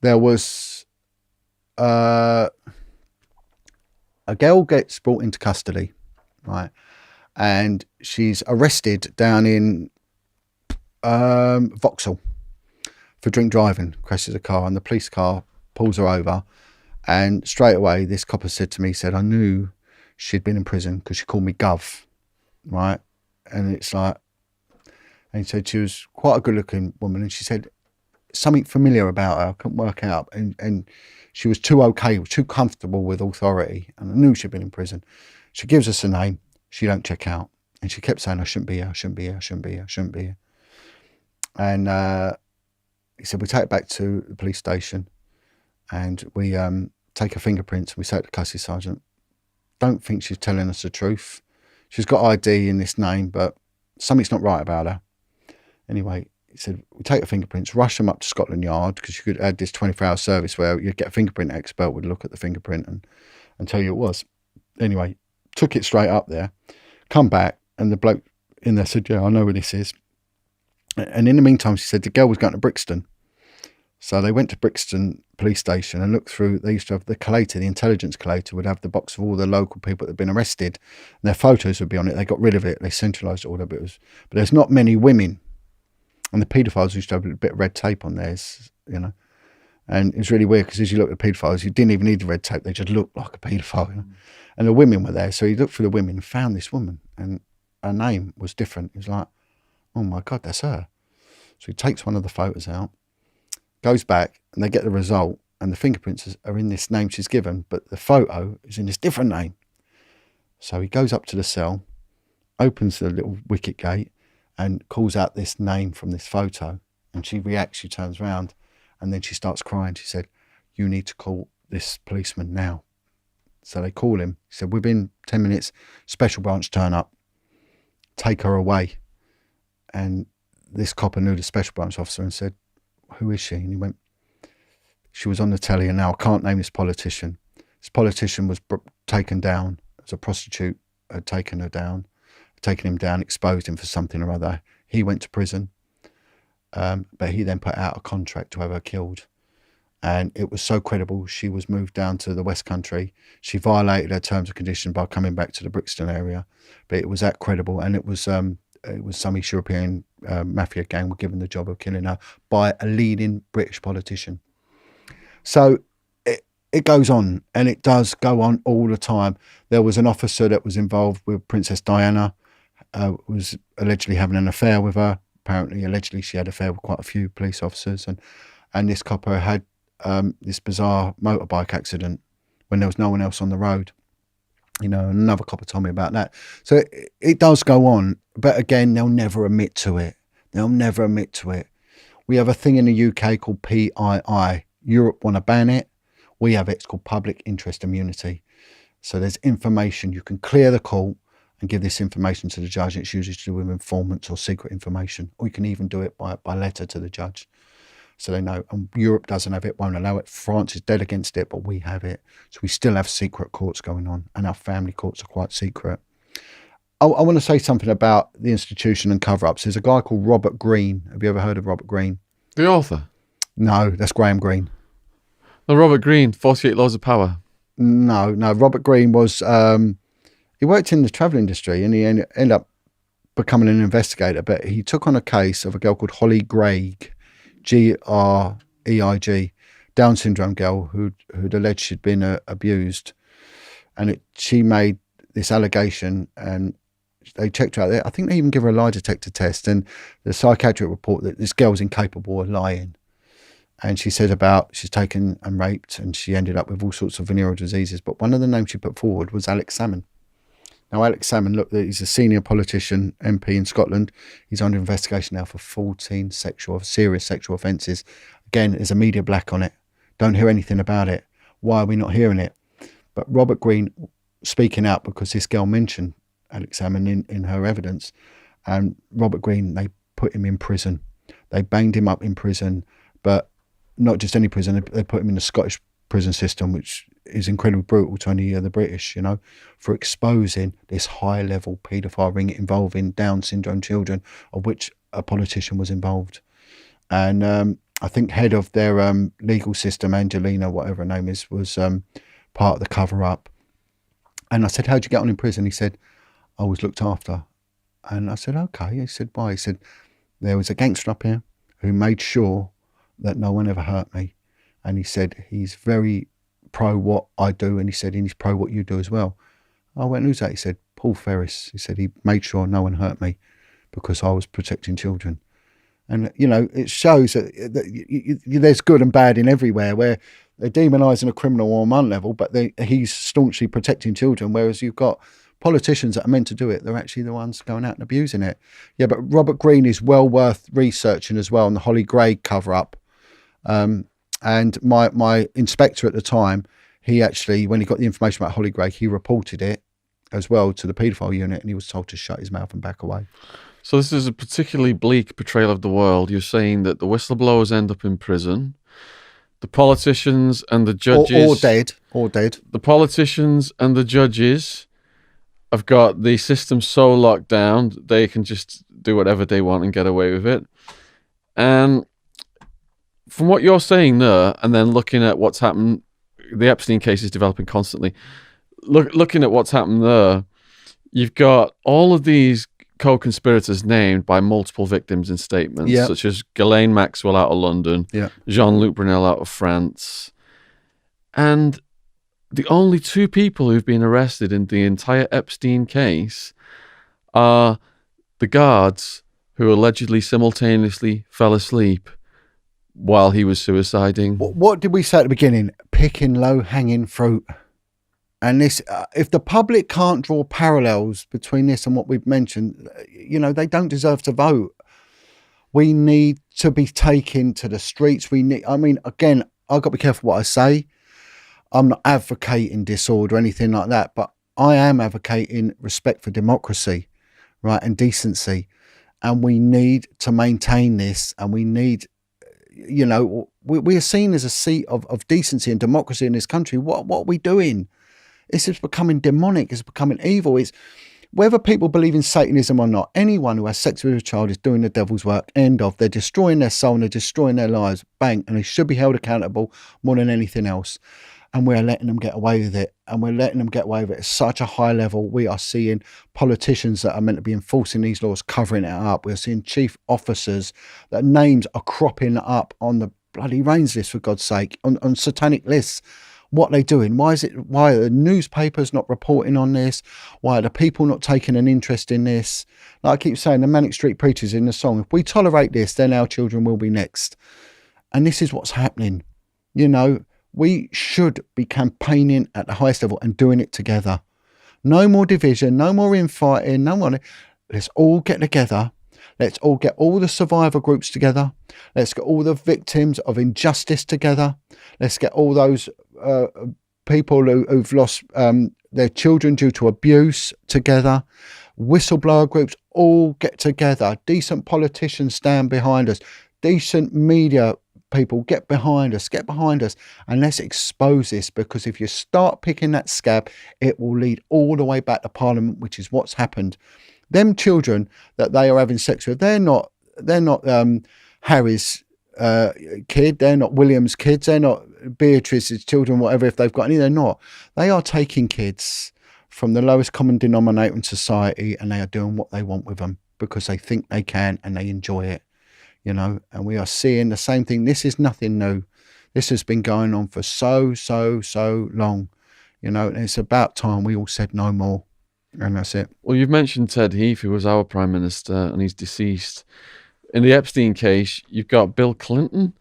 there was a girl gets brought into custody, right? And she's arrested down in Vauxhall for drink driving, crashes a car, and the police car pulls her over. And straight away, this copper said to me, said, I knew she'd been in prison because she called me Gov, right? And it's like, and he said she was quite a good looking woman. And she said something familiar about her, I couldn't work out. And she was too okay, too comfortable with authority. And I knew she'd been in prison. She gives us a name. She don't check out. And she kept saying, I shouldn't be here, I shouldn't be here, I shouldn't be here, I shouldn't be here. And he said, we take it back to the police station and we take her fingerprints. And we say to the custody sergeant, don't think she's telling us the truth. She's got ID in this name, but something's not right about her. Anyway, he said, we take her fingerprints, rush them up to Scotland Yard, because you could add this 24-hour service where you'd get a fingerprint expert would look at the fingerprint and tell you it was. Anyway, took it straight up there, come back, and the bloke in there said, yeah, I know where this is. And in the meantime, she said the girl was going to Brixton. So they went to Brixton police station and looked through. They used to have the collator, the intelligence collator would have the box of all the local people that had been arrested, and their photos would be on it. They got rid of it. They centralised it all. But there's not many women. And the paedophiles used to have a bit of red tape on theirs, you know. And it was really weird because as you look at the paedophiles, you didn't even need the red tape. They just looked like a paedophile, you know. And the women were there. So he looked for the women and found this woman. And her name was different. He was like, oh my God, that's her. So he takes one of the photos out, goes back, and they get the result. And the fingerprints are in this name she's given, but the photo is in this different name. So he goes up to the cell, opens the little wicket gate, and calls out this name from this photo. And she reacts, she turns around, and then she starts crying. She said, you need to call this policeman now. So they call him. He said, within 10 minutes, special branch turn up, take her away. And this copper knew the special branch officer and said, who is she? And he went, she was on the telly, and now I can't name this politician. This politician was taken down as a prostitute, had taken him down, exposed him for something or other. He went to prison, but he then put out a contract to have her killed. And it was so credible, she was moved down to the West Country. She violated her terms and conditions by coming back to the Brixton area, but it was that credible. And it was some East European mafia gang were given the job of killing her by a leading British politician. So it goes on, and it does go on all the time. There was an officer that was involved with Princess Diana, was allegedly having an affair with her. Apparently, allegedly, she had an affair with quite a few police officers. And this copper had this bizarre motorbike accident when there was no one else on the road. You know, another copper told me about that. So it does go on, but again, they'll never admit to it. They'll never admit to it. We have a thing in the UK called PII. Europe want to ban it. We have it. It's called public interest immunity. So there's information. You can clear the court and give this information to the judge. It's usually to do with informants or secret information, or you can even do it by letter to the judge. So they know. And Europe doesn't have it, won't allow it. France is dead against it, but we have it. So we still have secret courts going on, and our family courts are quite secret. I want to say something about the institution and cover-ups. There's a guy called Robert Greene. Have you ever heard of Robert Greene? The author? No, that's Graham Greene. No, Robert Greene, 48 Laws of Power. No. Robert Greene was, he worked in the travel industry, and he ended up becoming an investigator, but he took on a case of a girl called Holly Greig, Greig, Down syndrome girl who'd alleged she'd been abused. And she made this allegation, and they checked her out. I think they even give her a lie detector test, and the psychiatric report that this girl's incapable of lying. And she said about she's taken and raped, and she ended up with all sorts of venereal diseases. But one of the names she put forward was Alex Salmon. Now, Alex Salmon, look, he's a senior politician, MP in Scotland. He's under investigation now for 14 serious sexual offences. Again, there's a media black on it. Don't hear anything about it. Why are we not hearing it? But Robert Greene speaking out because this girl mentioned Alex Salmon in her evidence. And Robert Greene, they put him in prison. They banged him up in prison, but not just any prison. They put him in the Scottish prison system, which is incredibly brutal to only the British, you know, for exposing this high-level paedophile ring involving Down syndrome children, of which a politician was involved. And I think, head of their legal system, Angelina, whatever her name is, was part of the cover-up. And I said, how'd you get on in prison? He said, I was looked after. And I said, okay. He said, why? He said, there was a gangster up here who made sure that no one ever hurt me. And he said, he's very pro what I do. And he said, and he's pro what you do as well. I went, who's that? He said, Paul Ferris. He said, he made sure no one hurt me because I was protecting children. And, you know, it shows that there's good and bad in everywhere, where they're demonising a criminal on one level, but he's staunchly protecting children, whereas you've got politicians that are meant to do it. They're actually the ones going out and abusing it. Yeah, but Robert Greene is well worth researching as well on the Holly Greig cover-up. And my inspector at the time, he actually, when he got the information about Holly Greig, he reported it as well to the paedophile unit, and he was told to shut his mouth and back away. So this is a particularly bleak portrayal of the world. You're saying that the whistleblowers end up in prison, the politicians and the judges... Or dead. The politicians and the judges have got the system so locked down, they can just do whatever they want and get away with it. And from what you're saying there, and then looking at what's happened, the Epstein case is developing constantly. Looking at what's happened there, you've got all of these co-conspirators named by multiple victims in statements, such as Ghislaine Maxwell out of London, Jean-Luc Brunel out of France. And the only two people who've been arrested in the entire Epstein case are the guards who allegedly simultaneously fell asleep while he was suiciding. What did we say at the beginning? Picking low-hanging fruit. And this, if the public can't draw parallels between this and what we've mentioned, you know, they don't deserve to vote. We need to be taken to the streets. I mean, again, I've got to be careful what I say. I'm not advocating disorder or anything like that, but I am advocating respect for democracy, right, and decency. And we need to maintain this, and we need, you know, we are seen as a seat of decency and democracy in this country. What are we doing? This is becoming demonic. It's becoming evil. It's whether people believe in Satanism or not. Anyone who has sex with a child is doing the devil's work. End of. They're destroying their soul and they're destroying their lives. Bang. And they should be held accountable more than anything else. And we're letting them get away with it. And we're letting them get away with it at such a high level. We are seeing politicians that are meant to be enforcing these laws covering it up. We're seeing chief officers that names are cropping up on the bloody reins list, for God's sake, on satanic lists. What are they doing? Why are the newspapers not reporting on this? Why are the people not taking an interest in this? Like I keep saying, the Manic Street Preachers in the song, if we tolerate this, then our children will be next. And this is what's happening. You know, we should be campaigning at the highest level and doing it together. No more division, no more infighting, let's all get together. Let's all get all the survivor groups together. Let's get all the victims of injustice together. Let's get all those people who've lost their children due to abuse together. Whistleblower groups all get together. Decent politicians stand behind us. Decent media people get behind us. And let's expose this, because if you start picking that scab, it will lead all the way back to Parliament, which is what's happened. Them children that they are having sex with, they're not Harry's kid, they're not William's kids, they're not Beatrice's children, whatever, if they've got any, they're not. They are taking kids from the lowest common denominator in society, and they are doing what they want with them because they think they can and they enjoy it, you know. And we are seeing the same thing. This is nothing new. This has been going on for so long, you know, and it's about time we all said no more. And that's it. Well, you've mentioned Ted Heath, who was our Prime Minister, and he's deceased. In the Epstein case, you've got Bill Clinton.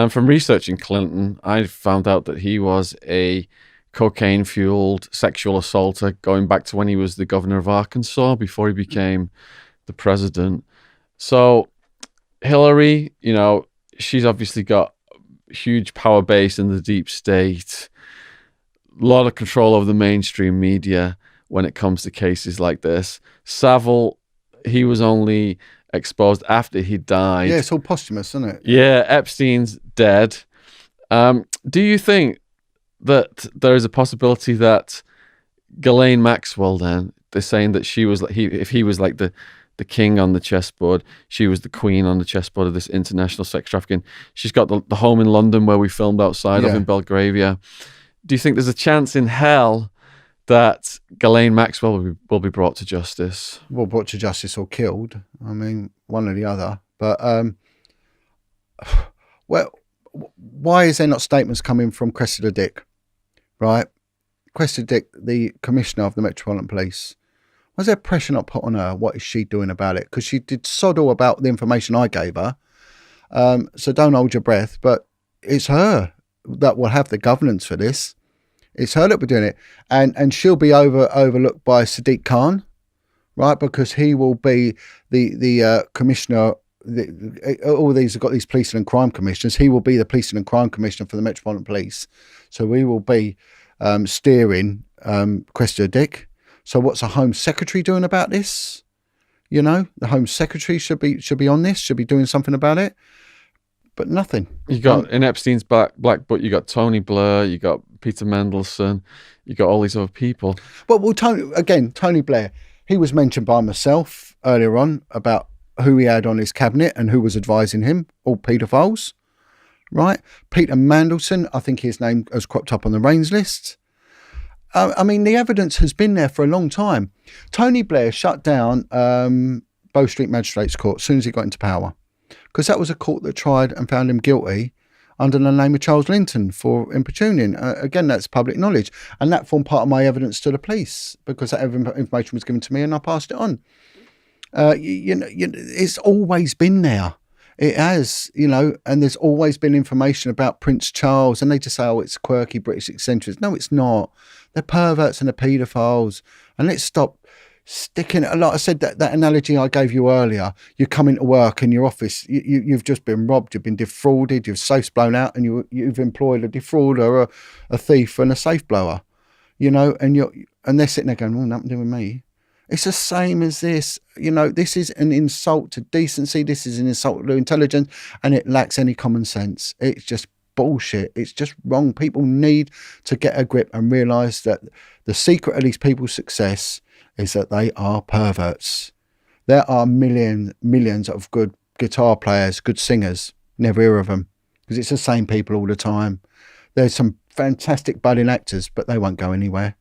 From researching Clinton, I found out that he was a cocaine-fueled sexual assaulter going back to when he was the governor of Arkansas before he became the president. So Hillary, you know, she's obviously got a huge power base in the deep state, a lot of control over the mainstream media when it comes to cases like this. Savile, he was only exposed after he died. Yeah, it's all posthumous, isn't it? Yeah, Epstein's dead. Do you think that there is a possibility that Ghislaine Maxwell, then, they're saying that she was like, if he was like the the king on the chessboard. She was the queen on the chessboard of this international sex trafficking. She's got the home in London where we filmed outside of in Belgravia. Do you think there's a chance in hell that Ghislaine Maxwell will be brought to justice? Well, brought to justice or killed. I mean, one or the other. But, well, why is there not statements coming from Cressida Dick, right? Cressida Dick, the commissioner of the Metropolitan Police. Was there pressure not put on her? What is she doing about it? Because she did sod all about the information I gave her. So don't hold your breath. But it's her that will have the governance for this. It's her that will be doing it. And she'll be overlooked by Sadiq Khan, right? Because he will be the commissioner. All these have got these policing and crime commissioners. He will be the policing and crime commissioner for the Metropolitan Police. So we will be steering Cressida Dick. So what's a Home Secretary doing about this? You know, the Home Secretary should be on this, should be doing something about it. But nothing. You got in Epstein's black book, you got Tony Blair, you got Peter Mandelson, you got all these other people. Well, Tony Blair, he was mentioned by myself earlier on about who he had on his cabinet and who was advising him, all paedophiles, right? Peter Mandelson, I think his name has cropped up on the Reigns list. I mean, the evidence has been there for a long time. Tony Blair shut down Bow Street Magistrates Court as soon as he got into power, because that was a court that tried and found him guilty under the name of Charles Linton for importuning. Again, that's public knowledge. And that formed part of my evidence to the police because that information was given to me and I passed it on. It's always been there. It has, and there's always been information about Prince Charles, and they just say, oh, it's quirky British eccentrics. No, it's not. They're perverts and they're paedophiles. And let's stop sticking it. Like I said, that analogy I gave you earlier, you come into work in your office, you've just been robbed, you've been defrauded, your safe's blown out, and you've employed a defrauder, a thief and a safe blower, and they're sitting there going, well, nothing to do with me. It's the same as this. This is an insult to decency. This is an insult to intelligence, and it lacks any common sense. It's just bullshit. It's just wrong. People need to get a grip and realise that the secret of these people's success is that they are perverts. There are millions of good guitar players, good singers. Never hear of them because it's the same people all the time. There's some fantastic budding actors, but they won't go anywhere.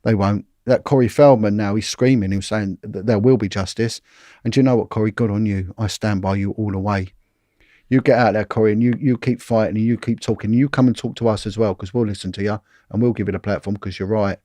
They won't. That Corey Feldman now, he's screaming, he's saying that there will be justice. And do you know what, Corey? Good on you. I stand by you all the way. You get out there, Corey, and you keep fighting and you keep talking. You come and talk to us as well because we'll listen to you and we'll give you the platform because you're right.